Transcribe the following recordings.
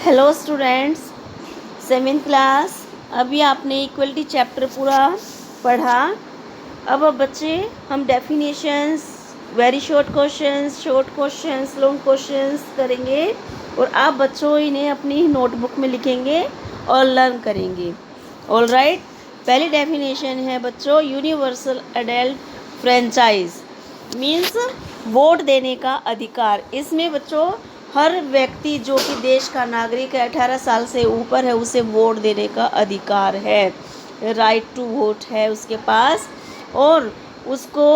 Hello students, 7th class. अभी आपने equality chapter पूरा पढ़ा। अब बच्चे हम definitions, very short questions, long questions करेंगे और आप बच्चों इन्हें अपनी नोटबुक में लिखेंगे और लर्न करेंगे। All right. पहली डेफिनेशन है बच्चों, universal adult franchise means vote देने का अधिकार। इसमें बच्चों हर व्यक्ति जो कि देश का नागरिक है, 18 साल से ऊपर है, उसे वोट देने का अधिकार है, राइट टू वोट है उसके पास। और उसको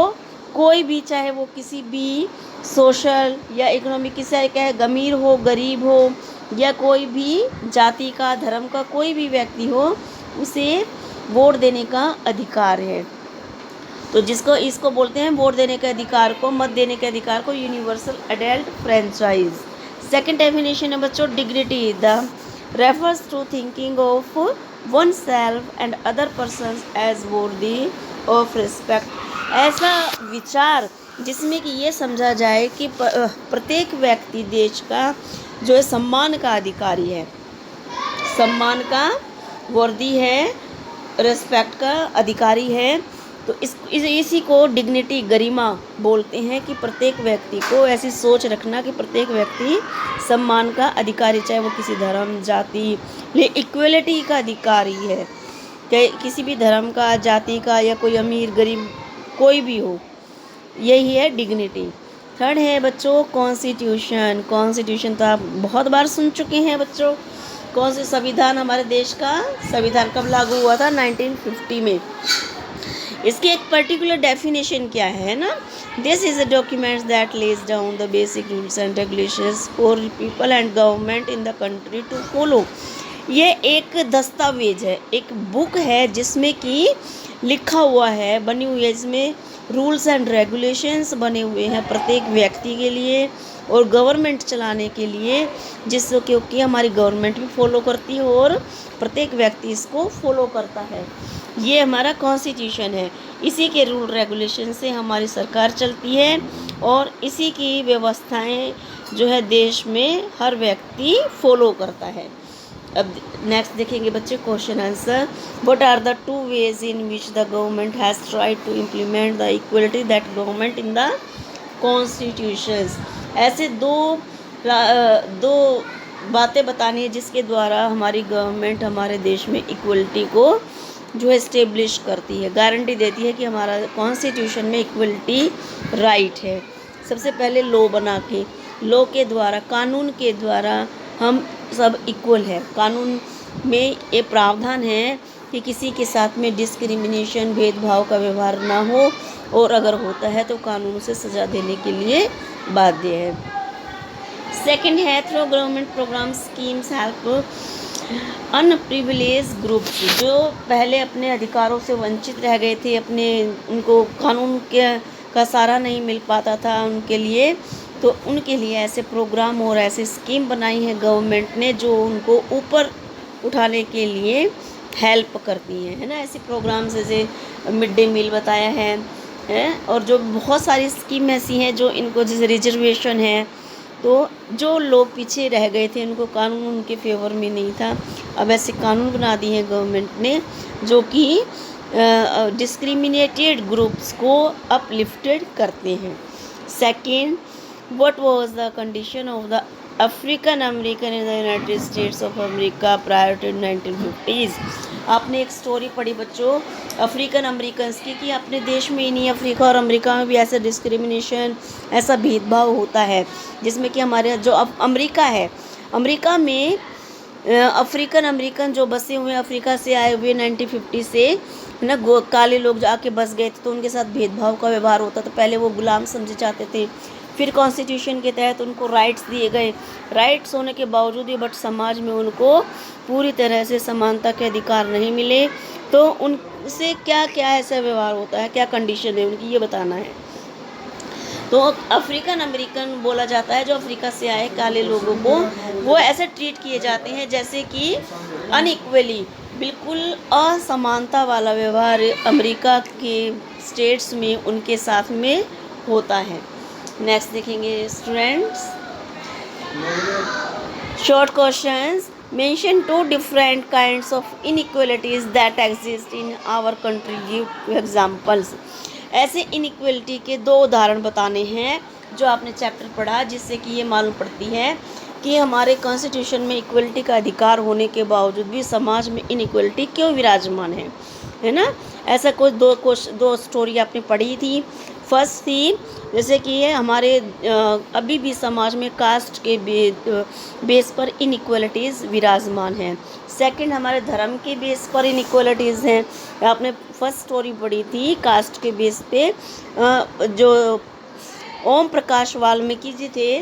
कोई भी, चाहे वो किसी भी सोशल या इकोनॉमिक, किसी का अमीर हो, गरीब हो, या कोई भी जाति का, धर्म का कोई भी व्यक्ति हो, उसे वोट देने का अधिकार है। तो जिसको इसको बोलते हैं वोट देने के अधिकार को, मत देने के अधिकार को universal adult franchise. Second definition है बच्चों, dignity the refers to thinking of one self and other person as worthy of respect. ऐसा विचार जिसमें कि ये समझा जाए कि प्रत्येक व्यक्ति देश का जो है सम्मान का अधिकारी है, सम्मान का वर्दी है, रिस्पेक्ट का अधिकारी है। तो इसी को डिग्निटी, गरिमा बोलते हैं कि प्रत्येक व्यक्ति को ऐसी सोच रखना कि प्रत्येक व्यक्ति सम्मान का अधिकारी, चाहे वो किसी धर्म, जाति, इक्वलिटी का अधिकारी है, चाहे किसी भी धर्म का, जाति का, या कोई अमीर गरीब कोई भी हो, यही है डिग्निटी। थर्ड है बच्चों कॉन्स्टिट्यूशन। कॉन्स्टिट्यूशन तो आप बहुत बार सुन चुके हैं बच्चों। कौन से संविधान, हमारे देश का संविधान कब लागू हुआ था? 1950 में। इसकी एक पर्टिकुलर डेफिनेशन क्या है ना, this is a document that lays down the basic rules and regulations for people and government in the country to follow. ये एक दस्तावेज है, एक बुक है जिसमें कि लिखा हुआ है, बनी हुई है, इसमें रूल्स एंड रेगुलेशंस बने हुए हैं प्रत्येक व्यक्ति के लिए और गवर्नमेंट चलाने के लिए, जिसको क्योंकि हमारी गवर्नमेंट भी फॉलो करती है और प्रत्येक व्यक्ति इसको फॉलो करता है। ये हमारा कॉन्स्टिट्यूशन है। इसी के रूल रेगुलेशन से हमारी सरकार चलती है और इसी की व्यवस्थाएं जो है देश में हर व्यक्ति फॉलो करता है। अब नेक्स्ट देखेंगे बच्चे question answer. What are the two ways in which the government has tried to implement the equality that government in the constitutions. ऐसे दो बातें बतानी है जिसके द्वारा हमारी गवर्नमेंट हमारे देश में इक्वलिटी को जो है इस्टेब्लिश करती है, गारंटी देती है कि हमारा कॉन्स्टिट्यूशन में इक्वलिटी राइट है। सबसे पहले लॉ बना के, लॉ के द्वारा, कानून के द्वारा हम सब इक्वल है। कानून में ये प्रावधान है कि किसी के साथ में डिस्क्रिमिनेशन, भेदभाव का व्यवहार ना हो, और अगर होता है तो कानून से सज़ा देने के लिए बाध्य है। सेकंड है through government program schemes help unprivileged groups, जो पहले अपने अधिकारों से वंचित रह गए थे, अपने उनको कानून का सहारा नहीं मिल पाता था उनके लिए, तो उनके लिए ऐसे प्रोग्राम और ऐसे स्कीम बनाई है गवर्नमेंट ने जो उनको ऊपर उठाने के लिए हेल्प करती हैं, है ना। ऐसे प्रोग्राम जैसे मिड डे मील बताया है, और जो बहुत सारी स्कीम ऐसी हैं जो इनको, जैसे रिजर्वेशन है, तो जो लोग पीछे रह गए थे, उनको कानून उनके फेवर में नहीं था, अब ऐसे कानून बना दिए हैं गवर्नमेंट ने जो कि डिस्क्रिमिनेटेड ग्रुप्स को अपलिफ्टेड करते हैं। Second, what was the condition of the African American in the United States of America prior to 1950s। आपने एक स्टोरी पढ़ी बच्चों अफ्रीकन अमेरिकन की, कि अपने देश में ही नहीं, अफ्रीका और अमेरिका में भी ऐसा डिस्क्रिमिनेशन, ऐसा भेदभाव होता है, जिसमें कि हमारे जो अब अमेरिका है, अमेरिका में अफ्रीकन अमेरिकन जो बसे हुए अफ्रीका से आए हुए 1950 से, है ना, काले लोग जो आके बस गए थे, तो उनके साथ भेदभाव का व्यवहार होता था। पहले वो गुलाम समझे जाते थे, फिर कॉन्स्टिट्यूशन के तहत उनको राइट्स दिए गए। राइट्स होने के बावजूद भी बट समाज में उनको पूरी तरह से समानता के अधिकार नहीं मिले, तो उनसे क्या क्या ऐसा व्यवहार होता है, क्या कंडीशन है उनकी, ये बताना है। तो अफ्रीकन अमेरिकन बोला जाता है जो अफ्रीका से आए काले लोगों को, वो ऐसे ट्रीट किए जाते हैं जैसे कि अनइक्वली, बिल्कुल असमानता वाला व्यवहार अमेरिका के स्टेट्स में उनके साथ में होता है। नेक्स्ट देखेंगे students, Short questions. Mention two different kinds of inequalities that exist in our country. Give examples. ऐसे inequality के दो उदाहरण बताने हैं जो आपने चैप्टर पढ़ा, जिससे कि ये मालूम पड़ती है कि हमारे कॉन्स्टिट्यूशन में इक्वलिटी का अधिकार होने के बावजूद भी समाज में इनइक्वलिटी क्यों विराजमान है ना। ऐसा कुछ दो स्टोरी आपने पढ़ी थी। फर्स्ट थी जैसे कि ये हमारे अभी भी समाज में कास्ट के बेस पर इनइक्वलिटीज़ विराजमान हैं। सेकंड, हमारे धर्म के बेस पर इनइक्वलिटीज़ हैं। आपने फर्स्ट स्टोरी पढ़ी थी कास्ट के बेस पे, जो ओम प्रकाश वाल्मीकि जी थे,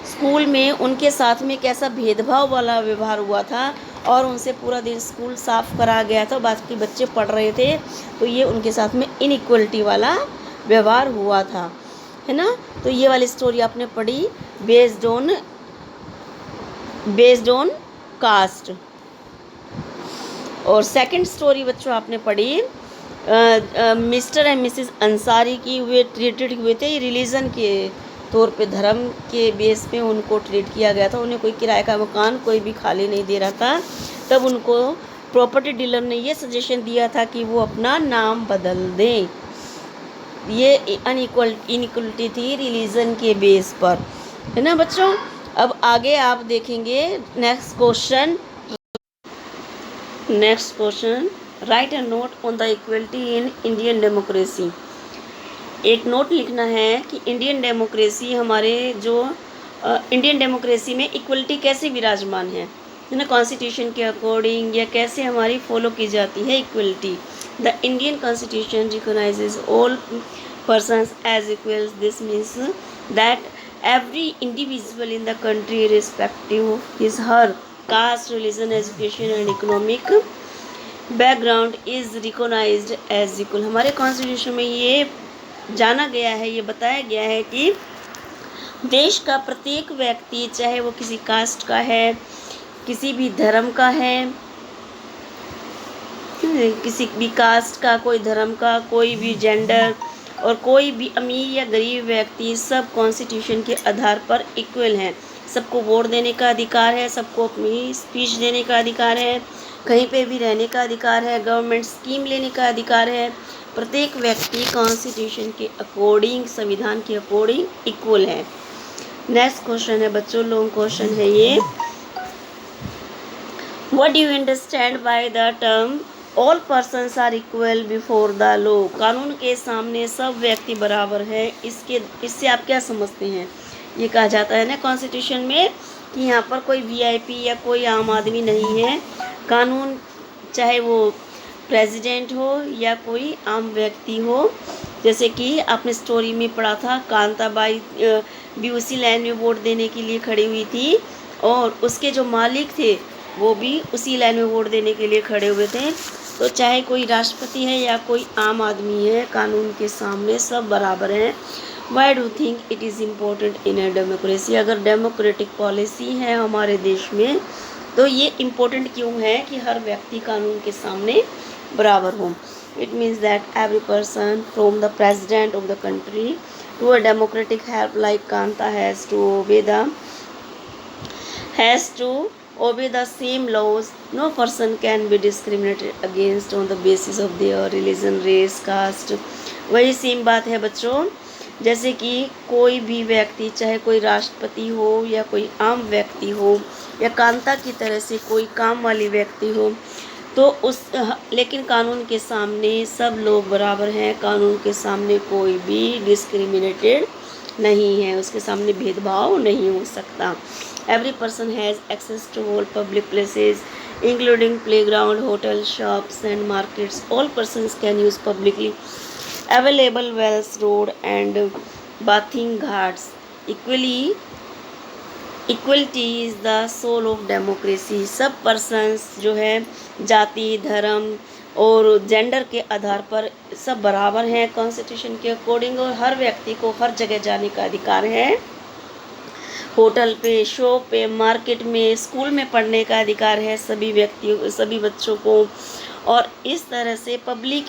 स्कूल में उनके साथ में कैसा भेदभाव वाला व्यवहार हुआ था और उनसे पूरा दिन स्कूल साफ करा गया था, बाकी बच्चे पढ़ रहे थे, तो ये उनके साथ में इनइक्वलिटी वाला व्यवहार हुआ था, है ना। तो ये वाली स्टोरी आपने पढ़ी बेस्ड ऑन कास्ट। और सेकंड स्टोरी बच्चों आपने पढ़ी मिस्टर एंड मिसेस अंसारी की, वे ट्रीटेड हुए थे रिलीजन के तौर पे, धर्म के बेस पे उनको ट्रीट किया गया था। उन्हें कोई किराए का मकान कोई भी खाली नहीं दे रहा था। तब उनको प्रॉपर्टी डीलर ने ये सजेशन दिया था कि वो अपना नाम बदल दें। ये इनइक्वलिटी थी रिलीजन के बेस पर, है ना बच्चों। अब आगे आप देखेंगे next question, right a note on the equality in Indian democracy. एक नोट लिखना है कि इंडियन डेमोक्रेसी, हमारे जो इंडियन डेमोक्रेसी में इक्वलिटी कैसे विराजमान है ना, कॉन्स्टिट्यूशन के अकॉर्डिंग, या कैसे हमारी फॉलो की जाती है equality. The Indian constitution recognises all persons as equals. This means that every individual in the country, irrespective of his her caste, religion, education and economic background, is recognized as equal. हमारे constitution में ये जाना गया है, ये बताया गया है कि देश का प्रत्येक व्यक्ति, चाहे वो किसी कास्ट का है, किसी भी धर्म का है, किसी भी कास्ट का, कोई धर्म का, कोई भी जेंडर, और कोई भी अमीर या गरीब व्यक्ति, सब कॉन्स्टिट्यूशन के आधार पर इक्वल हैं। सबको वोट देने का अधिकार है, सबको अपनी स्पीच देने का अधिकार है, कहीं पे भी रहने का अधिकार है, गवर्नमेंट स्कीम लेने का अधिकार है। प्रत्येक व्यक्ति कॉन्स्टिट्यूशन के अकॉर्डिंग, संविधान के अकॉर्डिंग इक्वल है। नेक्स्ट क्वेश्चन है बच्चों, लॉन्ग क्वेश्चन है ये। What do you understand by the term all persons are equal before the law. कानून के सामने सब व्यक्ति बराबर है, इससे आप क्या समझते हैं। ये कहा जाता है ना कॉन्स्टिट्यूशन में कि यहाँ पर कोई वीआईपी या कोई आम आदमी नहीं है। कानून चाहे वो प्रेसिडेंट हो या कोई आम व्यक्ति हो, जैसे कि आपने स्टोरी में पढ़ा था, कांताबाई भी उसी लाइन में वोट देने के लिए खड़ी हुई थी, और उसके जो मालिक थे वो भी उसी लाइन में वोट देने के लिए खड़े हुए थे। तो चाहे कोई राष्ट्रपति है या कोई आम आदमी है, कानून के सामने सब बराबर हैं। Why do think it is important in a democracy. अगर डेमोक्रेटिक पॉलिसी है हमारे देश में, तो ये इम्पोर्टेंट क्यों है कि हर व्यक्ति कानून के सामने बराबर हो। It means that every person from the president of the country to a democratic help like Kanta has to obey the same laws. No person can be discriminated against on the basis of their religion, race, caste. वही same बात है बच्चों, जैसे कि कोई भी व्यक्ति, चाहे कोई राष्ट्रपति हो या कोई आम व्यक्ति हो या कांता की तरह से कोई काम वाली व्यक्ति हो, तो लेकिन कानून के सामने सब लोग बराबर हैं। कानून के सामने कोई भी डिस्क्रिमिनेटेड नहीं है, उसके सामने भेदभाव नहीं हो सकता। Every person has access to all public places, including playground, hotels, shops, and markets. All persons can use publicly available wells, road, and bathing ghats. Equality is the soul of democracy. सब persons जो है जाति, धर्म और gender के आधार पर सब बराबर हैं कॉन्स्टिट्यूशन के अकॉर्डिंग, और हर व्यक्ति को हर जगह जाने का अधिकार है। होटल पे, शॉप पे, मार्केट में, स्कूल में पढ़ने का अधिकार है सभी व्यक्तियों, सभी बच्चों को। और इस तरह से पब्लिक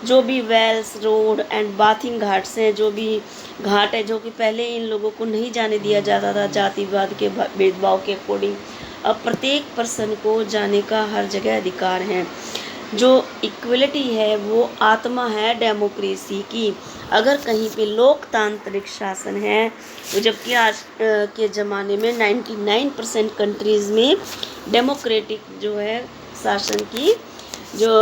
जो भी wells, road and bathing ghats हैं, जो भी घाट है जो कि पहले इन लोगों को नहीं जाने दिया जाता था जातिवाद के भेदभाव के अकॉर्डिंग, अब प्रत्येक पर्सन को जाने का हर जगह अधिकार है। जो इक्वलिटी है वो आत्मा है डेमोक्रेसी की। अगर कहीं पे लोकतांत्रिक शासन है, तो जबकि आज के ज़माने में 99% कंट्रीज़ में डेमोक्रेटिक जो है शासन की जो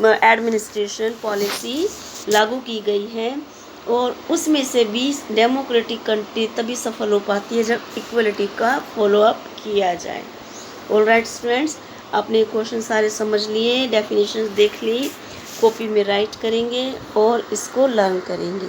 एडमिनिस्ट्रेशन पॉलिसी लागू की गई है, और उसमें से भी डेमोक्रेटिक कंट्री तभी सफल हो पाती है जब इक्वलिटी का फॉलोअप किया जाए। ऑलराइट स्टूडेंट्स, आपने क्वेश्चन सारे समझ लिए, डेफिनेशंस देख ली, कॉपी में राइट करेंगे और इसको लर्न करेंगे।